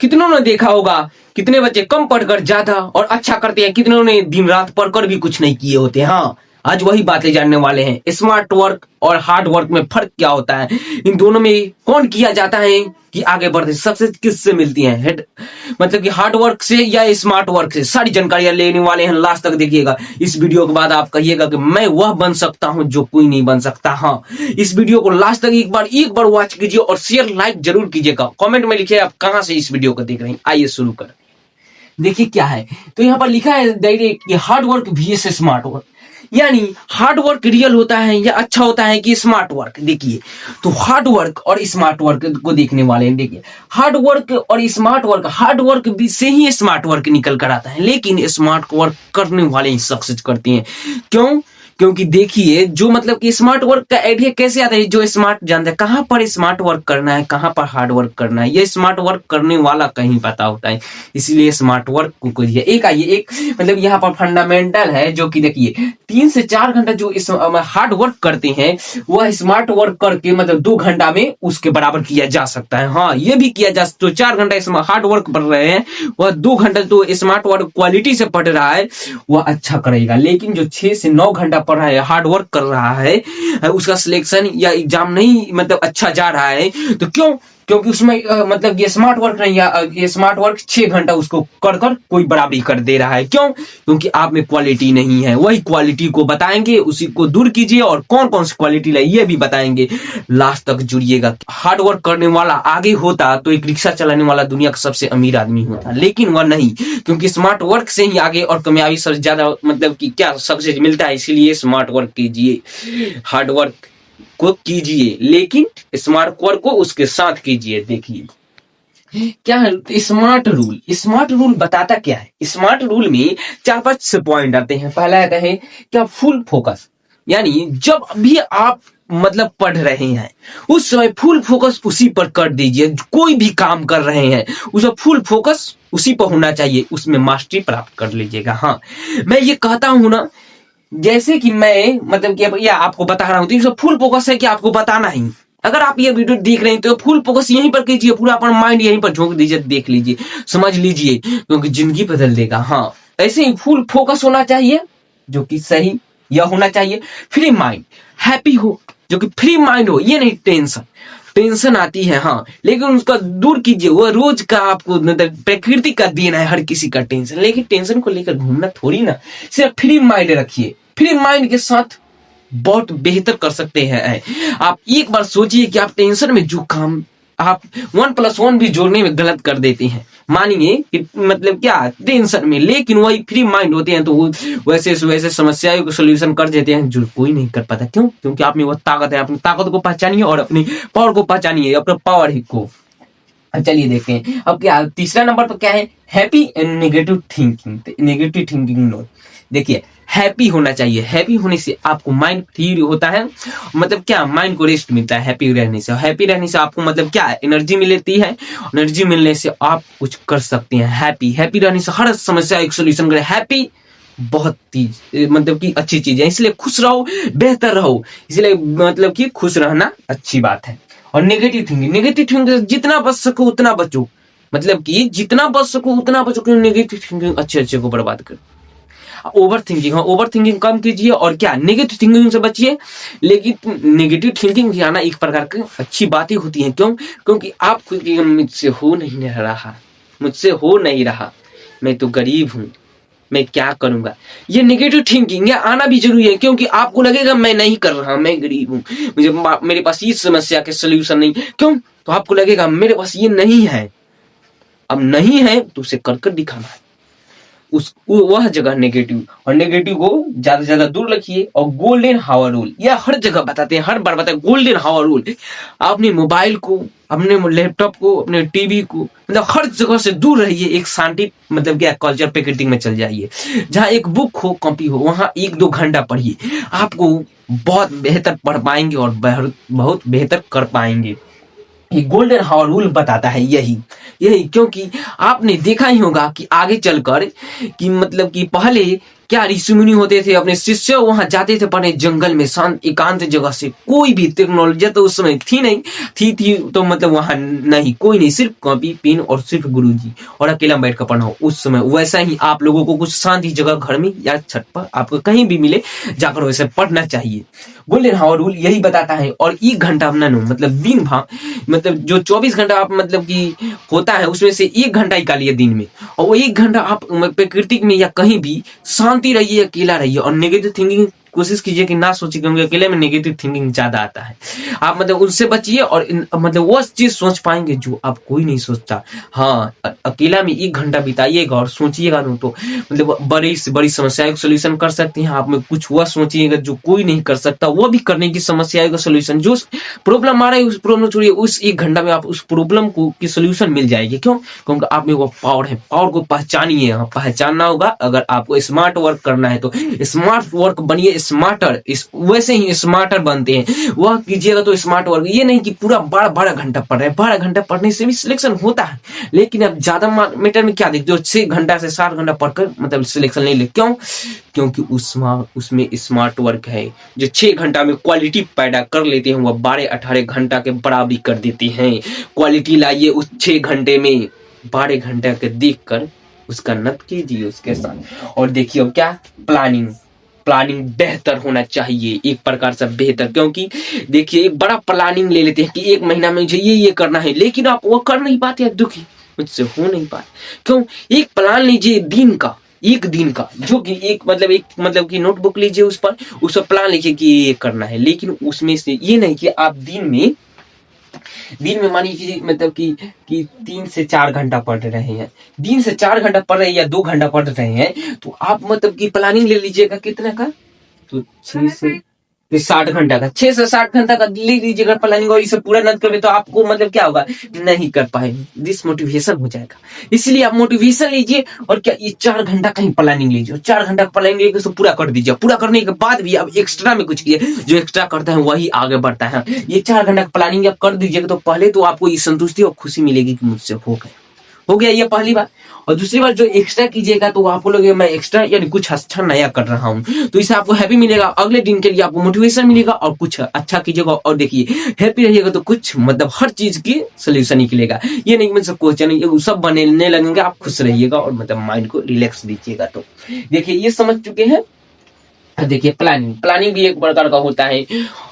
कितनों ने देखा होगा कितने बच्चे कम पढ़कर ज्यादा और अच्छा करते हैं, कितनों ने दिन रात पढ़कर भी कुछ नहीं किए होते। हाँ, आज वही बातें जानने वाले हैं। स्मार्ट वर्क और हार्ड वर्क में फर्क क्या होता है, इन दोनों में कौन किया जाता है कि आगे बढ़ते, सक्सेस किससे मिलती है, हेड मतलब कि हार्ड वर्क से या स्मार्ट वर्क से, सारी जानकारियां लेने वाले हैं। लास्ट तक देखिएगा। इस वीडियो के बाद आप कहिएगा कि मैं वह बन सकता हूं जो कोई नहीं बन सकता। हाँ, इस वीडियो को लास्ट तक एक बार वॉच कीजिए और शेयर लाइक जरूर कीजिएगा। कमेंट में लिखिए आप कहां से इस वीडियो को देख रहे हैं। आइए शुरू कर। देखिए क्या है, तो यहाँ पर लिखा है डायरेक्ट कि hard work VS smart work, यानी हार्ड वर्क रियल होता है या अच्छा होता है कि स्मार्ट वर्क। देखिए, तो हार्ड वर्क और स्मार्ट वर्क को देखने वाले हैं। देखिए, हार्ड वर्क और स्मार्ट वर्क, हार्ड वर्क भी से ही स्मार्ट वर्क निकल कर आता है, लेकिन स्मार्ट वर्क करने वाले ही सक्सेस करते हैं। क्यों? क्योंकि देखिए, जो मतलब कि स्मार्ट वर्क का आइडिया कैसे आता है, जो स्मार्ट जानता है कहां पर स्मार्ट वर्क करना है, कहां पर हार्ड वर्क करना है, ये स्मार्ट वर्क करने वाला कहीं पता होता है, इसलिए स्मार्ट वर्क को करिए। एक आइए, एक मतलब यहाँ पर फंडामेंटल है, जो कि देखिए 3 से 4 घंटा जो इस हार्ड वर्क करते हैं वह स्मार्ट वर्क करके मतलब 2 घंटा में उसके बराबर किया जा सकता है। हाँ, ये भी किया जा सकता है। 4 घंटा इसमें हार्ड वर्क पढ़ रहे हैं, वह 2 घंटा तो स्मार्ट वर्क क्वालिटी से पढ़ रहा है, वह अच्छा करेगा। लेकिन जो 6 से 9 घंटा पढ़ रहा है, हार्ड वर्क कर रहा है, उसका सिलेक्शन या एग्जाम नहीं मतलब अच्छा जा रहा है, तो क्यों? क्योंकि उसमें मतलब ये स्मार्ट वर्क नहीं, या ये स्मार्ट वर्क 6 घंटा उसको कर कर कोई बराबरी कर दे रहा है। क्यों? क्योंकि आप में क्वालिटी नहीं है। वही क्वालिटी को बताएंगे, उसी को दूर कीजिए और कौन कौन सी क्वालिटी लाई ये भी बताएंगे। लास्ट तक जुड़िएगा। हार्ड वर्क करने वाला आगे होता तो एक रिक्शा चलाने वाला दुनिया का सबसे अमीर आदमी होता, लेकिन वह नहीं, क्योंकि स्मार्ट वर्क से ही आगे और कामयाबी सबसे ज्यादा मतलब कि क्या सक्सेस मिलता है। इसीलिए स्मार्ट वर्क कीजिए, हार्ड वर्क को कीजिए, लेकिन स्मार्ट वर्क को उसके साथ कीजिए। देखिए क्या है स्मार्ट रूल। स्मार्ट रूल बताता क्या है, स्मार्ट रूल में 4-5 से पॉइंट आते हैं। पहला आता है क्या, फुल फोकस, यानी जब भी आप मतलब पढ़ रहे हैं उस समय फुल फोकस उसी पर कर दीजिए। कोई भी काम कर रहे हैं उसमें फुल फोकस उसी पर होना चाहिए, उसमें मास्टरी प्राप्त कर लीजिएगा। हाँ, मैं ये कहता हूं ना, जैसे कि मैं मतलब कि या आपको बता रहा हूं, तो फुल फोकस है कि आपको बताना ही। अगर आप ये वीडियो देख रहे हैं तो फुल फोकस यहीं पर कीजिए, पूरा अपना माइंड यहीं पर झोंक दीजिए, देख लीजिए, समझ लीजिए, क्योंकि जिंदगी बदल देगा। हाँ, ऐसे ही फुल फोकस होना चाहिए, जो कि सही यह होना चाहिए। फ्री माइंड, हैप्पी हो, जो कि फ्री माइंड हो, ये नहीं टेंशन आती है। हाँ, लेकिन उसका दूर कीजिए। वो रोज का आपको मतलब प्रकृति का देना है हर किसी का टेंशन, लेकिन टेंशन को लेकर घूमना थोड़ी ना। सिर्फ फ्री माइंड रखिए, फ्री माइंड के साथ बहुत बेहतर कर सकते हैं। आप एक बार सोचिए कि आप टेंशन में जो काम आप 1+1 भी जोड़ने में गलत कर देते हैं, मानिए कि मतलब क्या टेंशन में, लेकिन वही फ्री माइंड होते हैं तो वो वैसे समस्याओं को सोल्यूशन कर देते हैं जो कोई नहीं कर पाता। क्यों? क्योंकि आप में वो ताकत है। अपनी ताकत को पहचानिए और अपनी पावर को पहचानिए, अपना पावर ही को। चलिए देखते हैं अब क्या तीसरा नंबर पर क्या है, happy and negative thinking. Negative thinking no, देखिए हैप्पी होना चाहिए। हैप्पी होने से आपको माइंड फ्री होता है, मतलब क्या माइंड को रेस्ट मिलता है हैप्पी रहने से। हैप्पी रहने से आपको मतलब क्या एनर्जी मिलती है, एनर्जी मिलने से आप कुछ कर सकते हैं। हैप्पी रहने से हर समस्या एक सोल्यूशन करे। हैप्पी बहुत मतलब कि अच्छी चीज है, इसलिए खुश रहो, बेहतर रहो, इसलिए मतलब कि खुश रहना अच्छी बात है। और नेगेटिव थिंकिंग जितना बच सको उतना बचो, मतलब कि जितना बच सको उतना बचो, क्योंकि नेगेटिव थिंकिंग अच्छे को बर्बाद कर। ओवर थिंकिंग, हाँ ओवर थिंकिंग कम कीजिए और क्या नेगेटिव थिंकिंग से बचिए। लेकिन नेगेटिव थिंकिंग भी आना एक प्रकार की अच्छी बातें होती है। क्यों? क्योंकि आप खुद मुझसे हो नहीं रहा, मैं तो गरीब हूं, मैं क्या करूंगा, ये नेगेटिव थिंकिंग ये आना भी जरूरी है। क्योंकि आपको लगेगा मैं नहीं कर रहा, मैं गरीब हूं, मेरे पास इस समस्या के सोल्यूशन नहीं। क्यों? तो आपको लगेगा मेरे पास ये नहीं है। अब नहीं है तो उसे कर दिखाना है, वह जगह नेगेटिव, और नेगेटिव को ज्यादा से ज्यादा दूर रखिए। और गोल्डन हावर रूल, यह हर जगह बताते हैं, हर बार बताते हैं गोल्डन हावर रूल। अपने मोबाइल को, अपने लैपटॉप को, अपने टीवी को, मतलब हर जगह से दूर रहिए। एक शांति मतलब क्या कल्चर प्रकृति में चल जाइए, जहाँ एक बुक हो, कॉपी हो, वहां 1-2 घंटा पढ़िए। आपको बहुत बेहतर पढ़ पाएंगे और बहुत बेहतर कर पाएंगे। ये गोल्डन हावर रूल बताता है यही। क्योंकि आपने देखा ही होगा कि आगे चलकर कि मतलब कि पहले क्या ऋषि मुनि होते थे, अपने शिष्य वहां जाते थे पढ़ने जंगल में, शांत एकांत जगह से। कोई भी टेक्नोलॉजी तो उस समय थी नहीं, थी तो मतलब वहां नहीं, कोई नहीं, सिर्फ कॉपी पेन और सिर्फ गुरुजी और अकेला बैठ कर पढ़ना हो उस समय। वैसा ही आप लोगों को कुछ शांति जगह घर में या छत पर आपको कहीं भी मिले जाकर वैसे पढ़ना चाहिए। गोल्डन हावर रूल यही बताता है। और 1 घंटा अपना नो मतलब दिन भर, मतलब जो 24 घंटा आप मतलब कि होता है उसमें से 1 घंटा निकालिए दिन में, और वो 1 घंटा आप प्रकृति में या कहीं भी शांति रहिए, अकेला रहिए और नेगेटिव थिंकिंग कोशिश कीजिए कि ना सोचिए, क्योंकि अकेले में नेगेटिव थिंकिंग ज्यादा आता है। आप मतलब उनसे बचिए और मतलब वो चीज सोच पाएंगे जो आप कोई नहीं सोचता। हाँ, अकेला में 1 घंटा बिताइएगा और सोचिएगा तो मतलब बड़ी से बड़ी समस्या का सोल्यूशन कर सकते हैं। आप में कुछ हुआ सोचिएगा जो कोई नहीं कर सकता, वो भी करने की समस्या का सोल्यूशन, जो प्रॉब्लम आ रहा है उस प्रॉब्लम छोड़िए, उस 1 घंटा में आप उस प्रॉब्लम को की सोल्यूशन मिल जाएगी। क्यों? क्योंकि आप में वो पावर है। पावर को पहचानिए, पहचानना होगा। अगर आपको स्मार्ट वर्क करना है तो स्मार्ट वर्क बनिए, स्मार्टर। इस वैसे ही स्मार्टर बनते हैं, वह कीजिएगा तो स्मार्ट वर्क। ये नहीं कि पूरा 12-12 घंटा पढ़ रहे हैं। 12 घंटा पढ़ने से भी सिलेक्शन होता है, लेकिन अब ज्यादा मैटर में क्या देखते हो, 6 घंटा से 7 घंटा पढ़कर मतलब सिलेक्शन नहीं ले। क्यों? क्योंकि उसमें स्मार्ट वर्क है। जो 6 घंटा में क्वालिटी पैदा कर लेते हैं, वह 12-18 घंटा के बराबरी कर देते हैं। क्वालिटी लाइए उस 6 घंटे में, 12 घंटे के देख कर उसका नत कीजिए उसके साथ। और देखिए अब क्या, प्लानिंग बेहतर होना चाहिए, एक प्रकार से बेहतर। क्योंकि देखिए एक बड़ा प्लानिंग ले लेते हैं कि 1 महीना में मुझे ये करना है, लेकिन आप वो कर नहीं पाते, दुखी मुझसे हो नहीं पाए। क्यों? एक प्लान लीजिए एक दिन का, जो कि एक मतलब कि नोटबुक लीजिए, उस पर प्लान लिखिए कि ये करना है। लेकिन उसमें से ये नहीं कि आप दिन में मानिए कि मतलब कि 3 से 4 घंटा पढ़ रहे हैं, दिन से 4 घंटा पढ़ रहे हैं या 2 घंटा पढ़ रहे हैं, तो आप मतलब कि प्लानिंग ले लीजिएगा कितना का, तो 6 से 60 घंटा का, 6 से 60 घंटा का ले लीजिएगा प्लानिंग। और इसे पूरा न करें तो आपको मतलब क्या होगा, नहीं कर पाएंगे, डिसमोटिवेशन हो जाएगा। इसलिए आप मोटिवेशन लीजिए और क्या, ये 4 घंटा का ही प्लानिंग लीजिए, 4 घंटा प्लानिंग लेके उसको पूरा कर दीजिए। पूरा करने के बाद भी आप एक्स्ट्रा में कुछ कीजिए, जो एक्स्ट्रा करता है वही आगे बढ़ता है। ये 4 घंटा का प्लानिंग आप कर दीजिएगा तो पहले तो आपको ये संतुष्टि और खुशी मिलेगी कि मुझसे हो गया, ये पहली बात। और दूसरी बात, जो एक्स्ट्रा कीजिएगा तो आप बोलोगे मैं एक्स्ट्रा यानी कुछ अच्छा नया कर रहा हूं, तो इससे आपको हैप्पी मिलेगा, अगले दिन के लिए आपको मोटिवेशन मिलेगा और कुछ अच्छा कीजिएगा। और देखिए हैप्पी रहिएगा तो कुछ मतलब हर चीज की सोल्यूशन निकलेगा। ये नहीं मतलब क्वेश्चन सब बनने लगेंगे, आप खुश रहिएगा और मतलब माइंड को रिलैक्स दीजिएगा। तो देखिए ये समझ चुके हैं। देखिए प्लानिंग भी एक प्रकार का होता है,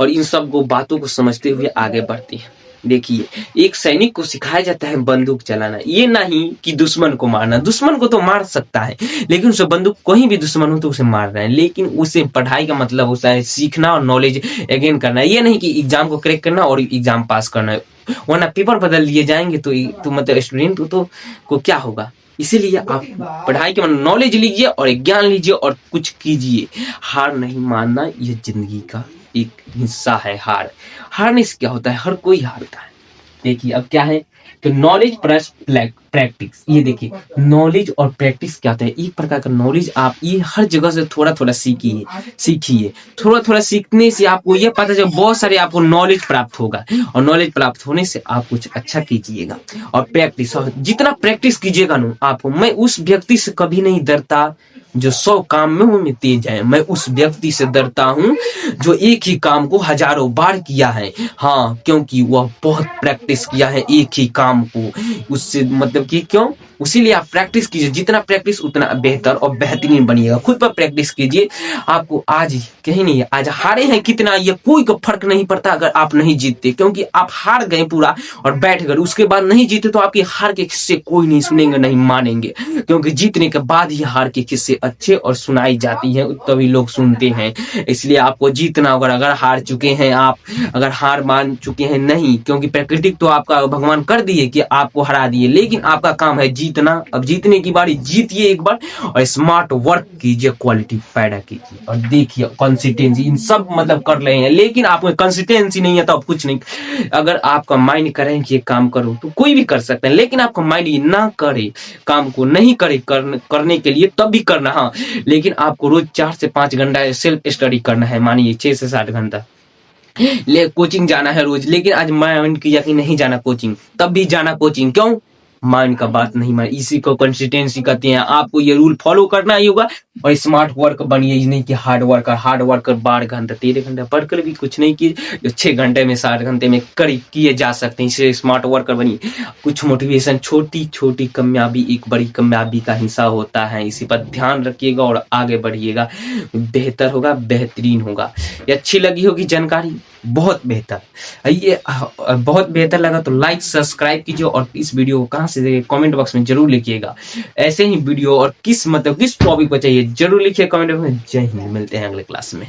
और इन सब को बातों को समझते हुए आगे बढ़ते हैं। देखिए एक सैनिक को सिखाया जाता है बंदूक चलाना, ये नहीं कि दुश्मन को मारना। दुश्मन को तो मार सकता है, लेकिन उसे बंदूक, कहीं भी दुश्मन हो तो उसे मार रहा है। लेकिन उसे पढ़ाई का मतलब होता है सीखना और नॉलेज गेन करना। ये नहीं कि एग्जाम को क्रैक करना और एग्जाम पास करना है, वरना पेपर बदल दिए जाएंगे तो मतलब स्टूडेंट को क्या होगा। इसीलिए आप पढ़ाई के मतलब नॉलेज लीजिए और ज्ञान लीजिए और कुछ कीजिए। हार नहीं मानना, ये जिंदगी का एक हिस्सा है। हारने से क्या होता है, हर कोई हारता है। देखिए अब क्या है, तो नॉलेज प्लस प्रैक्टिस। ये देखिए नॉलेज और प्रैक्टिस क्या होता है, एक प्रकार का नॉलेज आप ये हर जगह से थोड़ा सीखिए। थोड़ा सीखने से आपको ये पता चले, बहुत सारे आपको नॉलेज प्राप्त होगा, और नॉलेज प्राप्त होने से आप कुछ अच्छा कीजिएगा। और प्रैक्टिस, और जितना प्रैक्टिस कीजिएगा ना आपको, मैं उस व्यक्ति से कभी नहीं डरता जो 100 काम में तेज है, मैं उस व्यक्ति से डरता हूँ जो एक ही काम को हजारों बार किया है। हाँ, क्योंकि वह बहुत प्रैक्टिस किया है एक ही काम को, उससे मतलब कि क्यों, उसीलिए आप प्रैक्टिस कीजिए। जितना प्रैक्टिस उतना बेहतर और बेहतरीन बनिएगा। खुद पर प्रैक्टिस कीजिए। आपको आज कहीं नहीं, आज हारे हैं कितना ये कोई को फर्क नहीं पड़ता अगर आप नहीं जीतते, क्योंकि आप हार गए पूरा और बैठ गए, उसके बाद नहीं जीते तो आपकी हार के किस्से कोई नहीं सुनेंगे, नहीं मानेंगे। क्योंकि जीतने के बाद ही हार के किस्से अच्छे और सुनाई जाती है, तभी लोग सुनते हैं। इसलिए आपको जीतना होगा। अगर हार चुके हैं आप, अगर हार मान चुके हैं नहीं, क्योंकि प्रकृति तो आपका भगवान कर दिए कि आपको हरा दिए, लेकिन आपका काम है जीतना। अब जीतने की बारी, जीतिए एक बार और स्मार्ट वर्क कीजिए, क्वालिटी पैदा कीजिए। और देखिए कंसिस्टेंसी, इन सब मतलब कर रहे हैं, लेकिन आपको कंसिस्टेंसी नहीं है तो आप कुछ नहीं। अगर आपका माइंड करें कि ये काम करो तो कोई भी कर सकते हैं, लेकिन आपका माइंड ये ना करे, काम को नहीं करे करने के लिए तब भी करना। हाँ, लेकिन आपको रोज 4 से 5 घंटा सेल्फ स्टडी करना है, मानिए 6 से 7 घंटा। कोचिंग जाना है रोज, लेकिन आज माइंड किया कि नहीं जाना कोचिंग, तब भी जाना कोचिंग। क्यों? माइंड का बात नहीं मान, इसी को कंसिस्टेंसी कहते हैं। आपको ये रूल फॉलो करना ही होगा, और स्मार्ट वर्क बनिए, ये नहीं कि हार्ड वर्कर 12 घंटे 13 घंटे पढ़कर भी कुछ नहीं किए, जो 6 घंटे में 7 घंटे में किए जा सकते हैं, इसलिए स्मार्ट वर्कर बनिए। कुछ मोटिवेशन, छोटी छोटी कामयाबी एक बड़ी कामयाबी का हिस्सा होता है, इसी पर ध्यान रखिएगा और आगे बढ़िएगा, बेहतर होगा, बेहतरीन होगा। ये अच्छी लगी होगी जानकारी, बहुत बेहतर, ये बहुत बेहतर लगा तो लाइक सब्सक्राइब कीजिए, और इस वीडियो को कहाँ से देखें कमेंट बॉक्स में जरूर लिखिएगा। ऐसे ही वीडियो और किस टॉपिक पर चाहिए जरूर लिखिए कमेंट में। जय हिंद, मिलते हैं अगले क्लास में।